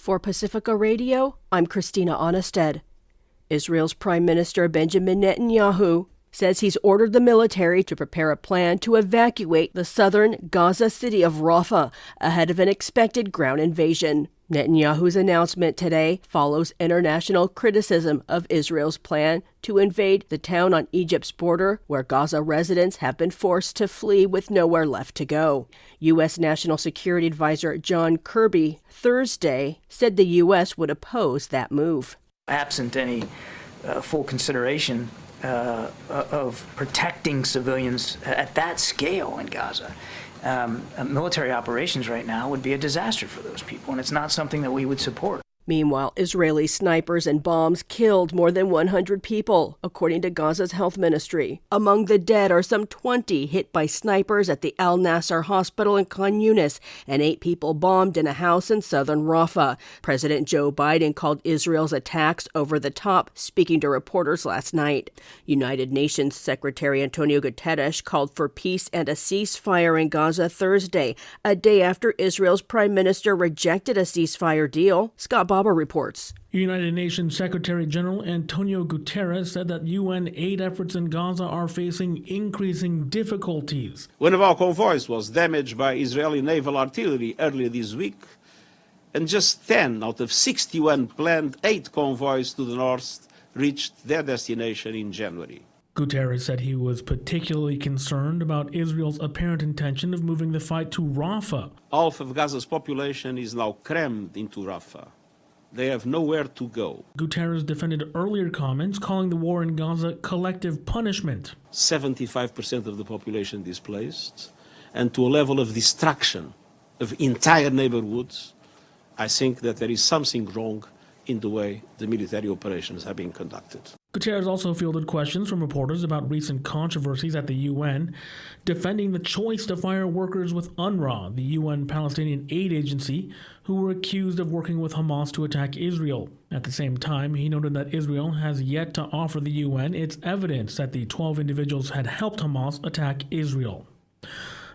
For Pacifica Radio, I'm Christina Onnested. Israel's Prime Minister Benjamin Netanyahu says he's ordered the military to prepare a plan to evacuate the southern Gaza city of Rafah ahead of an expected ground invasion. Netanyahu's announcement today follows international criticism of Israel's plan to invade the town on Egypt's border, where Gaza residents have been forced to flee with nowhere left to go. U.S. National Security Advisor John Kirby Thursday said the U.S. would oppose that move. Absent any full consideration of protecting civilians at that scale in Gaza, military operations right now would be a disaster for those people, and it's not something that we would support. Meanwhile, Israeli snipers and bombs killed more than 100 people, according to Gaza's health ministry. Among the dead are some 20 hit by snipers at the Al Nasser hospital in Khan Yunis, and 8 people bombed in a house in southern Rafah. President Joe Biden called Israel's attacks over the top, speaking to reporters last night. United Nations Secretary Antonio Guterres called for peace and a ceasefire in Gaza Thursday, a day after Israel's prime minister rejected a ceasefire deal. Scott Baba reports. United Nations Secretary General Antonio Guterres said that UN aid efforts in Gaza are facing increasing difficulties. One of our convoys was damaged by Israeli naval artillery earlier this week, and just 10 out of 61 planned 8 convoys to the north reached their destination in January. Guterres said he was particularly concerned about Israel's apparent intention of moving the fight to Rafah. Half of Gaza's population is now crammed into Rafah. They have nowhere to go. Guterres defended earlier comments calling the war in Gaza collective punishment. 75% of the population displaced, and to a level of destruction of entire neighborhoods. I think that there is something wrong in the way the military operations have been conducted. Guterres also fielded questions from reporters about recent controversies at the UN, defending the choice to fire workers with UNRWA, the UN Palestinian aid agency, who were accused of working with Hamas to attack Israel. At the same time, he noted that Israel has yet to offer the UN its evidence that the 12 individuals had helped Hamas attack Israel.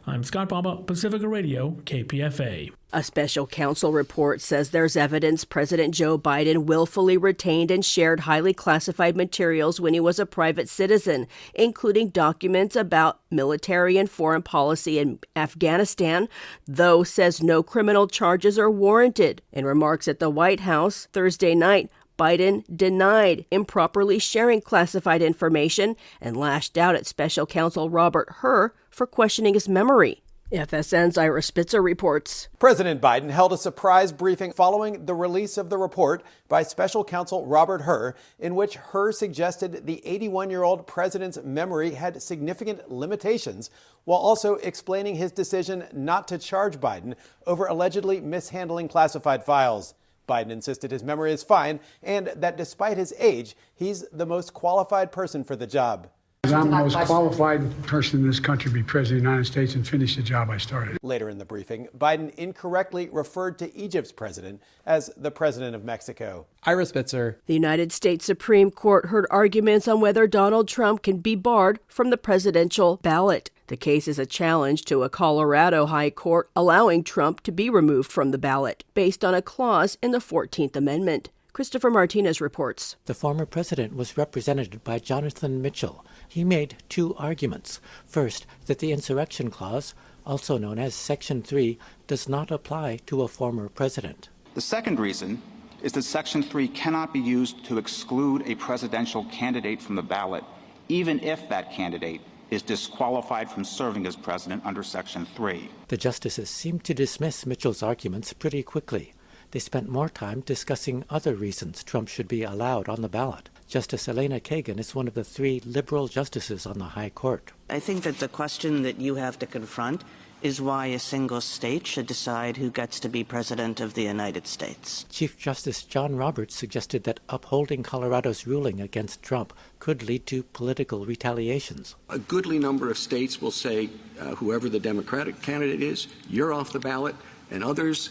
I'm Scott Baba, Pacifica Radio, KPFA. A special counsel report says there's evidence President Joe Biden willfully retained and shared highly classified materials when he was a private citizen, including documents about military and foreign policy in Afghanistan, though says no criminal charges are warranted. In remarks at the White House Thursday night, Biden denied improperly sharing classified information and lashed out at special counsel Robert Hur for questioning his memory. FSN's Ira Spitzer reports. President Biden held a surprise briefing following the release of the report by special counsel Robert Hur, in which Hur suggested the 81-year-old president's memory had significant limitations, while also explaining his decision not to charge Biden over allegedly mishandling classified files. Biden insisted his memory is fine and that despite his age, he's the most qualified person for the job. I'm the most qualified person in this country to be president of the United States and finish the job I started. Later in the briefing, Biden incorrectly referred to Egypt's president as the president of Mexico. Ira Spitzer. The United States Supreme Court heard arguments on whether Donald Trump can be barred from the presidential ballot. The case is a challenge to a Colorado high court allowing Trump to be removed from the ballot based on a clause in the 14th Amendment. Christopher Martinez reports. The former president was represented by Jonathan Mitchell. He made 2 arguments. First, that the insurrection clause, also known as Section 3, does not apply to a former president. The second reason is that Section 3 cannot be used to exclude a presidential candidate from the ballot, even if that candidate is disqualified from serving as president under Section 3. The justices seemed to dismiss Mitchell's arguments pretty quickly. They spent more time discussing other reasons Trump should be allowed on the ballot. Justice Elena Kagan is one of the 3 liberal justices on the High Court. I think that the question that you have to confront is why a single state should decide who gets to be president of the United States. Chief Justice John Roberts suggested that upholding Colorado's ruling against Trump could lead to political retaliations. A goodly number of states will say, whoever the Democratic candidate is, you're off the ballot, and others,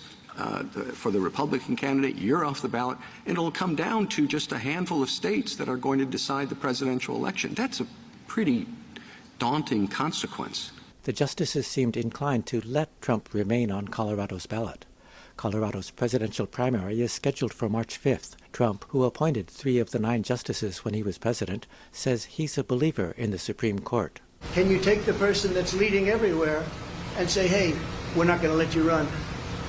for the Republican candidate, you're off the ballot, and it'll come down to just a handful of states that are going to decide the presidential election. That's a pretty daunting consequence. The justices seemed inclined to let Trump remain on Colorado's ballot. Colorado's presidential primary is scheduled for March 5th. Trump, who appointed 3 of the 9 justices when he was president, says he's a believer in the Supreme Court. Can you take the person that's leading everywhere and say, hey, we're not going to let you run?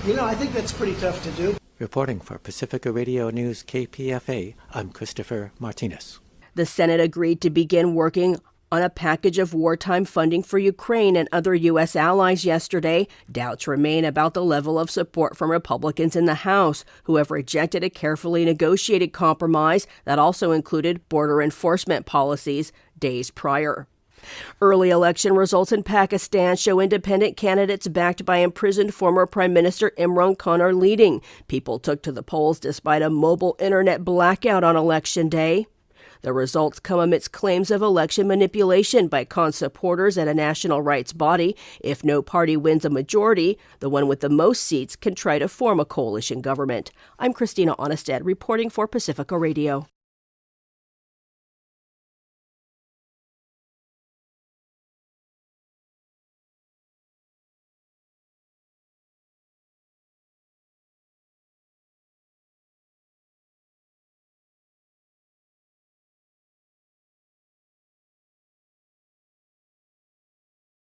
I think that's pretty tough to do. Reporting for Pacifica Radio News KPFA, I'm Christopher Martinez. The Senate agreed to begin working on a package of wartime funding for Ukraine and other U.S. allies yesterday. Doubts remain about the level of support from Republicans in the House, who have rejected a carefully negotiated compromise that also included border enforcement policies days prior. Early election results in Pakistan show independent candidates backed by imprisoned former Prime Minister Imran Khan are leading. People took to the polls despite a mobile internet blackout on Election Day. The results come amidst claims of election manipulation by Khan's supporters at a national rights body. If no party wins a majority, the one with the most seats can try to form a coalition government. I'm Christina Onnested, reporting for Pacifica Radio.